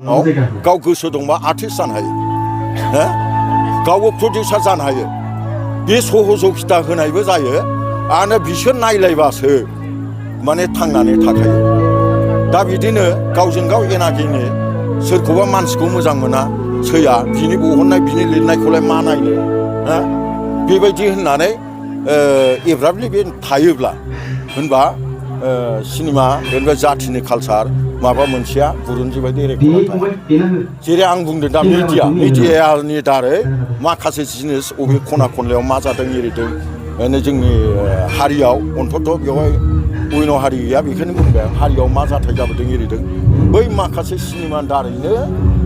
गाव गोसो दंबा आर्टिस्ट जानो हायो गावबो प्रडिउसार जानो हायो बे सहजगिता होनायबो जायो आरो बिसोर नायलायबासो माने थांनानै थाखायो दा बिदिनो गावजों गाव एना एनि सोरखौबा मानसिखौ मोजां मोना सैया बिनि बहननाय बिनि लिरनायखौलाय मा नायनो बेबायदि होननानै एब्राबलि बे थायोब्ला होनबा सिनेमा जेनेबा जाथिनि कालचार माबा मोनसेया बुरुनजि बायदि रेकर्ड जेरै आं बुंदों दा मिडियानि दारै माखासे जिनिस अबे खना खनलायाव मा जादों एरिदों जोंनि हारियाव अन्तत बेवहाय अयन' हारि गैया बेखौनो बुंबाय हारियाव मा जाथाय जाबोदों एरिदों बै माखासे सिनेमानि दारैनो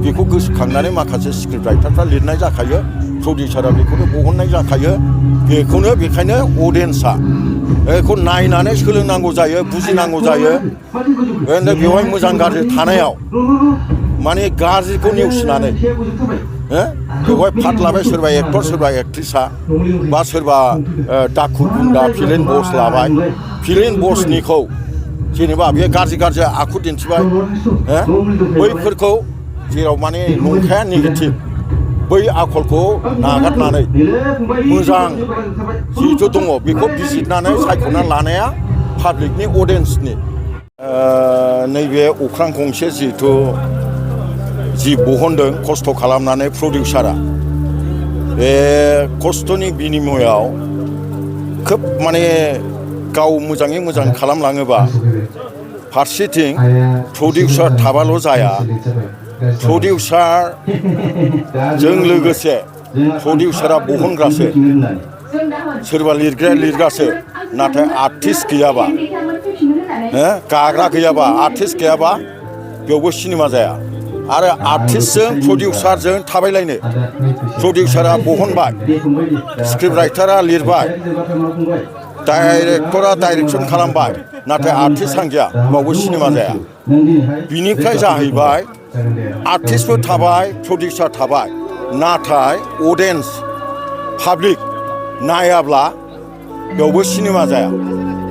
बेखौ गोसोखांनानै माखासे स्क्रिप्ट राइटारफ्रा लिरनाय जाखायो प्रडिउसारा बेखौनो बहननाय जाखायो बेखौनो बेखायनो अडियेन्सआ बेखौ नायनानै सोलोंनांगौ जायो बुजिनांगौ जायो बेवहाय मोजां गाज्रि थानायाव माने गाज्रिखौ नेवसिनानै बेवहाय फाट लाबाय सोरबा एक्टर सोरबा एक्ट्रिसा बा सोरबा दाखु गुन्दा फिल्म बस लाबाय फिल्म बसनिखौ जेनेबा बे गाज्रि गाज्रि आखु दिन्थिबाय बैफोरखौ जेराव माने नंखाया नेगेटिभ बै आखलखौ नागारनानै मोजां जिहेथु दङ बेखौ बिजिरनानै सायख'ना लानाया पाब्लिकनि अडियेन्सनि नैबे अख्रां गंसे जिहेथु जि बहनदों खस्थ' खालामनानै प्रडिउसारा बे खस्थ'नि बिनिमयाव खोब माने गाव मोजाङै मोजां खालामलाङोबा फारसेथिं प्रडिउसार थाबाल' जाया प्रडिउसारजों लोगोसे प्रडिउसारा बहनग्रासो सोरबा लिरग्राया लिरग्रासो नाथाय आर्टिस्ट गैयाबा गाग्रा गैयाबा आर्टिस्ट गैयाबा बेयावबो सिनेमा जाया आरो आर्टिस्टजों प्रडिउसारजों थाबायलायनो प्रडिउसारा बहनबाय स्क्रिप्ट राइटारा लिरबाय डाइरेक्टरा डाइरेक्सन खालामबाय नाथाय आर्टिस्ट हांजाया बेयावबो सिनेमा जाया बिनिफ्राय जाहैबाय आर्टिस्टबो थाबाय प्रडिउसार थाबाय नाथाय अडियेन्स पाब्लिक नायाब्ला बेयावबो सिनेमा जाया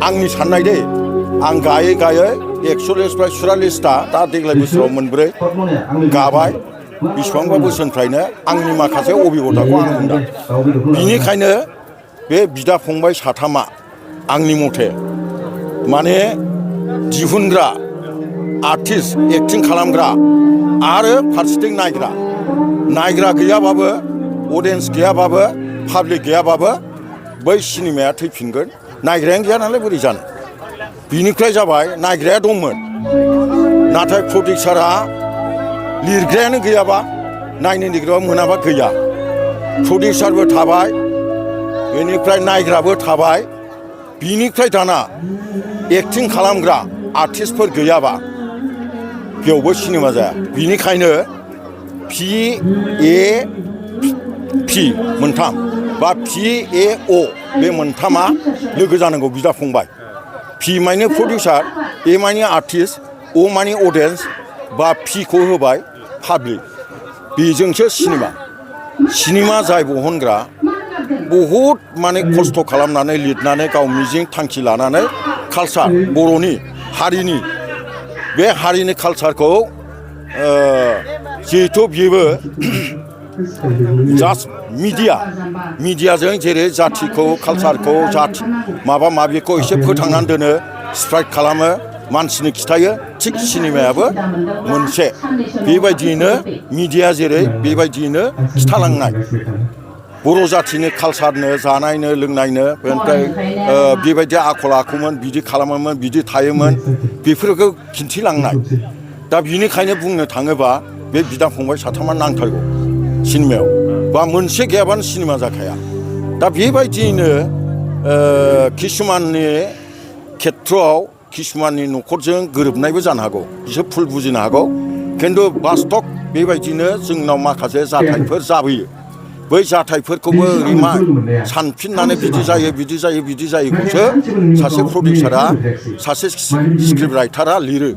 आंनि साननाय दे आं गायै गायै 41-44टा दा देग्लाय बोसोराव मोनब्रै गाबाय बेसेबांबा बोसोरनिफ्रायनो आंनि माखासे अभिगताखौ आं बुंदों बिनिखायनो बे बिदा फंबाय साथामा आंनि मथे माने दिहुनग्रा आर्टिस्ट एक्टिं खालामग्रा आरो फारसेथिं नायग्रा गैयाबाबो अडियेन्स गैयाबाबो पाब्लिक गैयाबाबो बै सिनेमाया थैफिनगोन नायग्रायानो गैया नालाय बोरै जानो बिनिफ्राय जाबाय नायग्राया दंमोन नाथाय प्रडिउसारा लिरग्रायानो गैयाबा नायनो नागिरबा मोनाबा गैया प्रडिउसारबो थाबाय बेनिफ्राय नायग्राबो थाबाय बिनिफ्राय दाना एक्टिं खालामग्रा आर्टिस्टफोर गैयाबा बेयावबो सिनेमा जाया बिनिखायनो PAP मोनथाम बा PAO बे मोनथामा लोगो जानांगौ बिदा फंबाय P माने प्रडिउसार A माने आर्टिस्ट O माने अडियेन्स बा P खौ होबाय पाब्लिक बेजोंसो सिनेमा जाय बहनग्रा बहुद माने खस्थ' खालामनानै लिरनानै गाव मिजिं थांखि लानानै कालचार बर'नि हारिनि बे हारिनि कालचारखौ जिहेथु बेबो जास्ट मिडियाजों जेरै जाथिखौ कालचारखौ जाथि माबा माबिखौ एसे फोथांनानै दोनो स्प्राइड खालामो मानसिनो खिथायो थिग सिनेमायाबो मोनसे बेबायदियैनो मिडिया जेरै बेबायदियैनो खिथालांनाय बर' जाथिनि कालचारनो जानायनो लोंनायनो बेनिफ्राय बेबायदि आखल आखुमोन बिदि खालामोमोन बिदि थायोमोन बेफोरखौ खिन्थिलांनाय दा बिनिखायनो बुंनो थाङोबा बे बिदा फंबाय साथामा नांथारगौ सिनेमायाव बा मोनसे गैयाबानो सिनेमा जाखाया दा बेबायदियैनो किसुमाननि खेथ्रआव किसुमाननि न'खरजों गोरोबनायबो जानो हागौ बिसोर भुल बुजिनो हागौ खिन्थु बास्तब बेबायदिनो जोंनाव माखासे जाथायफोर जाबोयो बै जाथायफोरखौबो ओरैमा सानफिननानै बिदि जायोखौसो सासे प्रडिउसारा सासे स्क्रिप्ट राइटारा लिरो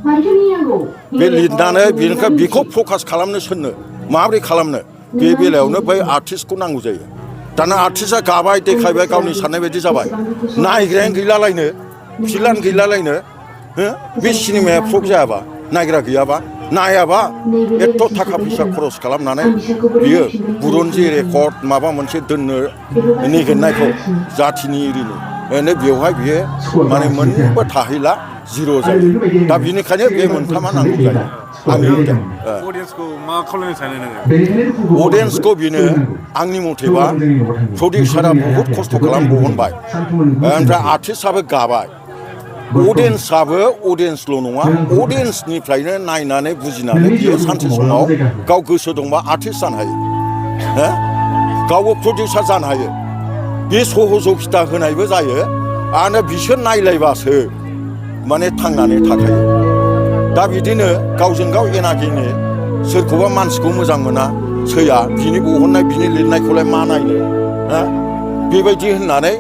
बे लिरनानै बेनिफ्राय बेखौ फकास खालामनो सोरनो माबोरै खालामनो बे बेलायावनो बै आर्टिस्टखौ नांगौ जायो दाना आर्टिस्टआ गाबाय देखायबाय गावनि साननाय बायदि जाबाय नायग्रायानो गैलालायनो फिल्मानो गैलालायनो बे सिनेमाया फ्लप जायाबा नायग्रा गैयाबा नायाबा एथ' थाखा फैसा खरस खालामनानै बियो बुरन्जि रेकर्ड माबा मोनसे दोननो नागिरनायखौ जाथिनि एरिनि बेवहाय बियो माने मोनबो थाहैला जिर' जायो दा बिनिखायनो बे मोनथामा नांगौ जायो आंनि मथे अडियन्सखौ मा खालामनो सानो नोङो अडियन्सखौ बेनो आंनि मथेबा प्रडिउसारा बहुद खस्थ' खालामबोबाय ओमफ्राय आर्टिस्टआबो गाबाय अडियन्सआबो अडियन्सल' नङा अडियन्सनिफ्रायनो नायनानै बुजिनानै बियो सानसे समाव गाव गोसो दंबा आर्टिस्ट जानो हायो गावबो प्रडिउसार जानो हायो बे सहजगिता होनायबो जायो आरो बिसोर नायलायबासो माने थांनानै थाखायो दा बिदिनो गावजों गाव एना एनि सोरखौबा मानसिखौ मोजां मोना सैया बिनि बहननाय बिनि लिरनायखौलाय मा नायनो बेबायदि होननानै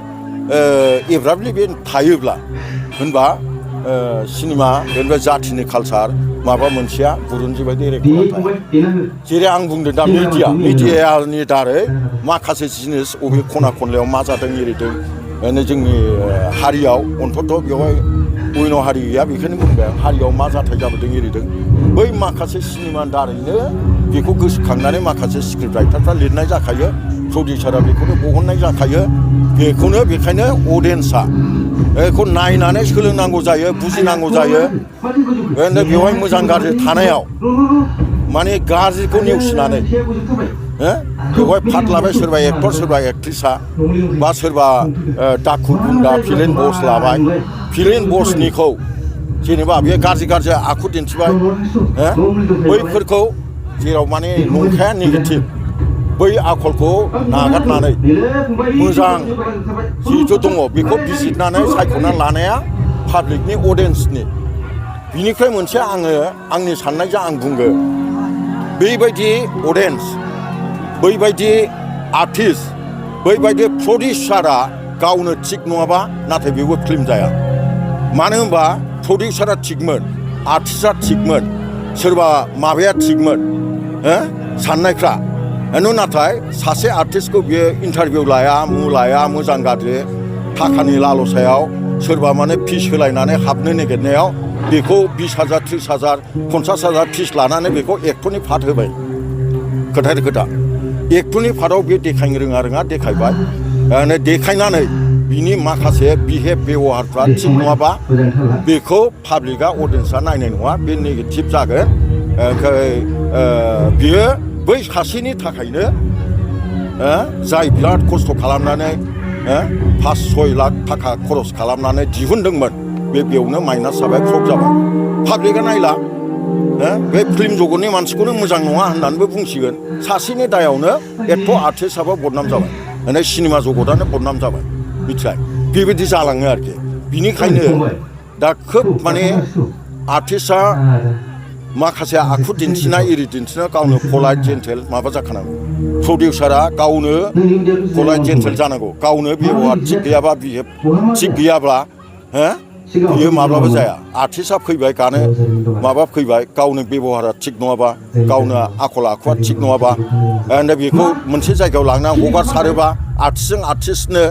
एब्राबलि बे थायोब्ला होनबा सिनेमा जेनेबा जाथिनि कालसार माबा मोनसेया बुरुन्जि बायदि रेकर्ड थाया जेरै आं बुंदों दा मिडियानि दारै माखासे जिनिस अबे खना खनलायाव मा जादों एरिदों जोंनि हारियाव अन्तत' बेवहाय अयन' हारि गैया बेखौनो बुंबाय आं हारियाव मा जाथाय जाबोदों एरिदों बै माखासे सिनेमानि दारैनो बेखौ गोसोखांनानै माखासे स्क्रिप्ट राइटारफ्रा लिरनाय जाखायो प्रडिउसारा बेखौनो बहननाय जाखायो बेखौनो बेखायनो अडियन्सआ बेखौ नायनानै सोलोंनांगौ जायो बुजिनांगौ जायो बेवहाय मोजां गाज्रि थानायाव माने गाज्रिखौ नेवसिनानै बेवहाय पार्ट लाबाय सोरबा एक्टर सोरबा एक्ट्रिसा बा सोरबा दाखु गुन्दा फिल्म बस लाबाय फिल्म बसनिखौ जेनेबा बे गाज्रि गाज्रि आखु दिन्थिबाय बैफोरखौ जेराव माने नंखाया नेगेटिभ बै आखलखौ नागारनानै मोजां जिहेथु दङ बेखौ बिजिरनानै सायख'ना लानाया पाब्लिकनि अडियन्सनि बिनिफ्राय मोनसे आङो आंनि साननायजों आं बुंगोन बैबायदि अडियन्स बैबायदि आर्टिस्ट बैबायदि प्रडिउसारा गावनो थिग नङाबा नाथाय बेबो फिल्म जाया मानो होनबा प्रडिउसारा थिगमोन आर्टिस्टआ थिगमोन सोरबा माबाया थिगमोन साननायफ्रा नाथाय सासे आर्टिस्टखौ बियो इन्टारभिउ लाया मोजां गाज्रि थाखानि लालसायाव सोरबा माने फिस होलायनानै हाबनो नागिरनायाव बेखौ 20,000 30,000 50,000 फिस लानानै बेखौ एक्टरनि फाट होबाय खोथाया खोथा एक्टरनि फाटआव बे देखायनो रोङा देखायबाय देखायनानै बिनि माखासे बिहेभ बेबहारफ्रा थिग नङाबा बेखौ पाब्लिकआ अडियन्सआ नायनाय नङा बे नेगेटिभ जागोन बियो बै सासेनि थाखायनो जाय बिराद खस्थ' खालामनानै 5-6 लाख थाखा खरस खालामनानै दिहुनदोंमोन बेयावनो माइनास जाबाय फ्लप जाबाय पाब्लिकआ नायला बे फिल्म जगतनि मानसिखौनो मोजां नङा होननानैबो बुंसिगोन सासेनि दायावनो एथ' आर्टिस्टआबो बदनाम जाबाय सिनेमा जगतआनो बदनाम जाबाय मिथिबाय बेबायदि जालाङो आरोखि बिनिखायनो दा खोब माने आर्टिस्टआ माखासे आखु दिन्थिनाय एरि दिन्थिनाय गावनो पलाइट जेन्टेल माबा जाखानांगौ प्रडिउसारा गावनो पलाइट जेन्टेल जानांगौ गावनो बेबहार थिग गैयाबा बिहेभ थिग गैयाब्ला बियो माब्लाबा जाया आर्टिस्टआ फैबाय गानो माबा फैबाय गावनो बेबहारा थिग नङाबा गावनो आखल आखुआ थिग नङाबा बेखौ मोनसे जायगायाव लांनानै हगारसारोबा आर्टिस्टजों आर्टिस्टनो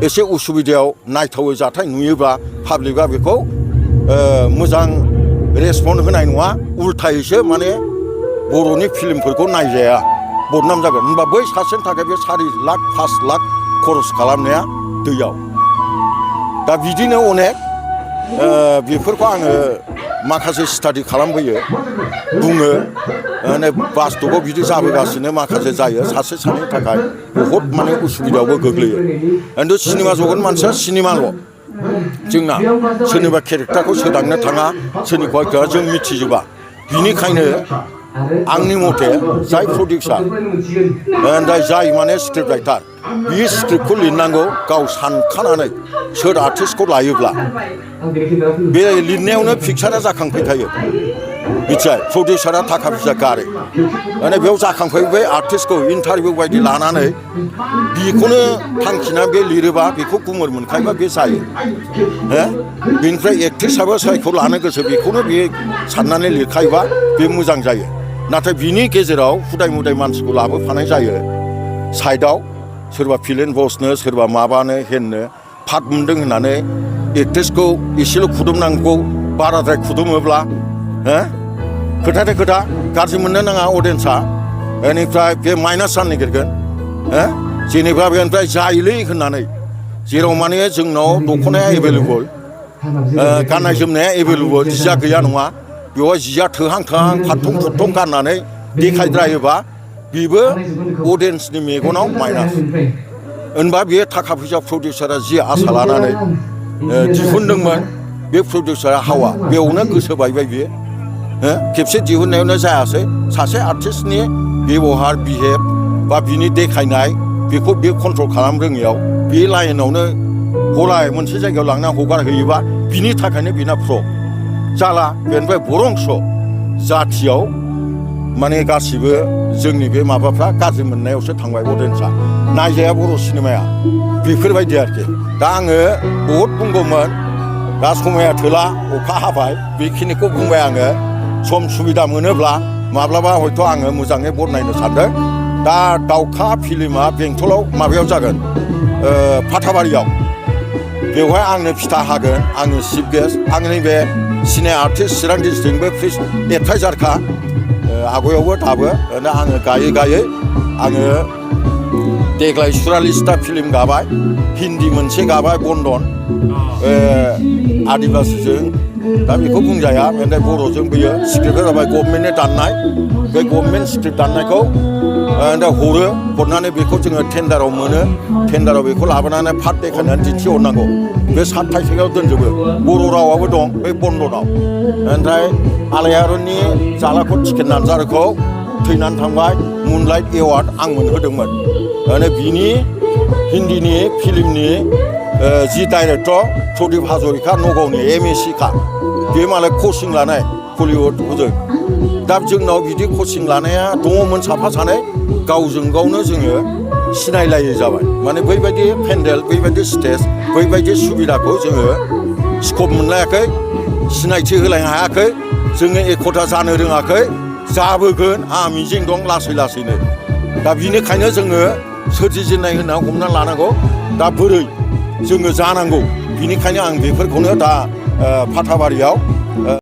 एसे उसुबिदायाव नायथावै जाथाय नुयोबा पाब्लिकआ बेखौ मोजां रेसपन्ड होनाय नङा उल्थायैसो माने बर'नि फिल्मफोरखौ नायजाया बदनाम जागोन होनबा बै सासेनि थाखाय बे 4 लाख 5 लाख खरस खालामनाया दैयाव दा बिदिनो अनेक बेफोरखौ आङो माखासे स्टाडि खालामबोयो बुङो बास्तबआव बिदि जाबोगासिनो माखासे जायो सासे सानैनि थाखाय बहुद माने उसुबिदायावबो गोग्लैयो खिन्थु सिनेमा जगत मानसिया सिनेमाल' जोंना सोरनिबा केरेक्टारखौ सोदांनो थाङा सोरनिखौबा जों मिथिजोबा बिनिखायनो आंनि मथे जाय प्रडिउसार जाय माने स्क्रिप्ट राइटार बे स्क्रिप्टखौ लिरनांगौ गाव सानखानानै सोर आर्टिस्टखौ लायोब्ला बे लिरनायावनो पिक्सारा जाखांफैखायो मिथिबाय प्रडिउसारा थाखा फैसा गारो बेयाव जाखांफैयो बे आर्टिस्टखौ इन्टारभिउ बायदि लानानै बेखौनो थांखिना बे लिरोबा बेखौ गुमुर मोनखायोबा बे जायो बेनिफ्राय एक्ट्रेसाबो जायखौ लानो गोसो बेखौनो बे साननानै लिरखायोबा बे मोजां जायो नाथाय बिनि गेजेराव हुदाय मुदाय मानसिखौ लाबोफानाय जायो साइडआव सोरबा फिल्म बसनो सोरबा माबानो हेननो फाट मोनदों होननानै एक्ट्रेसखौ एसेल' खुदुमनांगौ बाराद्राय खुदुमोब्ला खोथाथे खोथा गाज्रि मोननो नाङा अडियेन्सआ बेनिफ्राय बे माइनास जानो नागिरगोन जेनेबा बेनिफ्राय जायोलै होननानै जेराव माने जोंनाव दख'नाया एभेलेबल गाननाय जोमनाया एभेलेबल जिया गैया नङा बेवहाय जिया थोहां थोहां फाथं फुथं गाननानै देखायद्रायोबा बेबो अडियेन्सनि मेगनाव माइनास होनबा बेयो थाखा फैसा प्रडिउसारा जि आसा लानानै दिहुनदोंमोन बे प्रडिउसारा हावा बेयावनो गोसो बायबाय बियो खेबसे दिहुननायावनो जायासै सासे आर्टिस्टनि बेबहार बिहेभ बा बिनि देखायनाय बेखौ बे कन्ट्रल खालाम रोङैयाव बे लाइनावनो गलाय मोनसे जायगायाव लांना हगार होयोबा बिनि थाखायनो बिना प्र जाला बेनिफ्राय बरंस जाथियाव माने गासिबो जोंनि बे माबाफ्रा गाज्रि मोननायावसो थांबाय अडियेन्सआ नायजाया बर' सिनेमाया बेफोरबायदि आरोखि दा आङो बहुद बुंगौमोन दा समाया थोला अखा हाबाय बेखिनिखौ बुंबाय आङो सम सुबिदा मोनोब्ला माब्लाबा हयथ' आङो मोजाङै बरनायनो सानदों दा दाउखा फिल्मा बेंटलाव माबायाव जागोन फाथाबारियाव बेवहाय आंनो फिथा हागोन आंनि चिफ गेस्ट आंनि बे सिने आर्टिस्ट चिरां डिस्ट्रिक्टनिबो प्रिस एडभाइजारखा आगयावबो दाबो आङो गायै गायै आङो देग्लाय 44टा फिल्म गाबाय हिन्दी मोनसे गाबाय बन्दन आदिबासिजों दा बेखौ बुंजाया बेनिफ्राय बर'जों बेयो स्क्रिप्टआ जाबाय गभर्नमेन्टनि दाननाय बे गभर्नमेन्ट स्क्रिप्ट दाननायखौ हरो हरनानै बेखौ जोङो टेन्डाराव मोनो टेन्डाराव बेखौ लाबोनानै पार्ट देखायनानै दिन्थिहरनांगौ बे 7 थाइसेयाव दोनजोबो बर' रावाबो दं बे बन्दनाव ओमफ्राय आलायारननि जालाखौ टिकेट नार्जारिखौ थैनानै थांबाय मुनलाइट एवार्ड आं मोनहोदोंमोन बिनि हिन्दीनि फिल्मनि जि डाइरेक्टर प्रदीप हाजरिका नगावनि MSc खा बे मालाय कचिं लानाय बलिउड हजों दा जोंनाव बिदि कचिं लानाया दङमोन साफा सानै गावजों गावनो जोङो सिनायलायै जाबाय माने बैबायदि पेन्डेल बैबायदि स्टेज बैबायदि सुबिदाखौ जोङो स्कप मोनलायाखै सिनायथि होलायनो हायाखै जोङो एकता जानो रोङाखै जाबोगोन आंहा मिजिं दं लासै लासैनो दा बिनिखायनो जोङो सोरजिजेननाय होनना हमना लानांगौ दा बोरै जोङो जानांगौ बिनिखायनो आं बेफोरखौनो दा फाथाबारियाव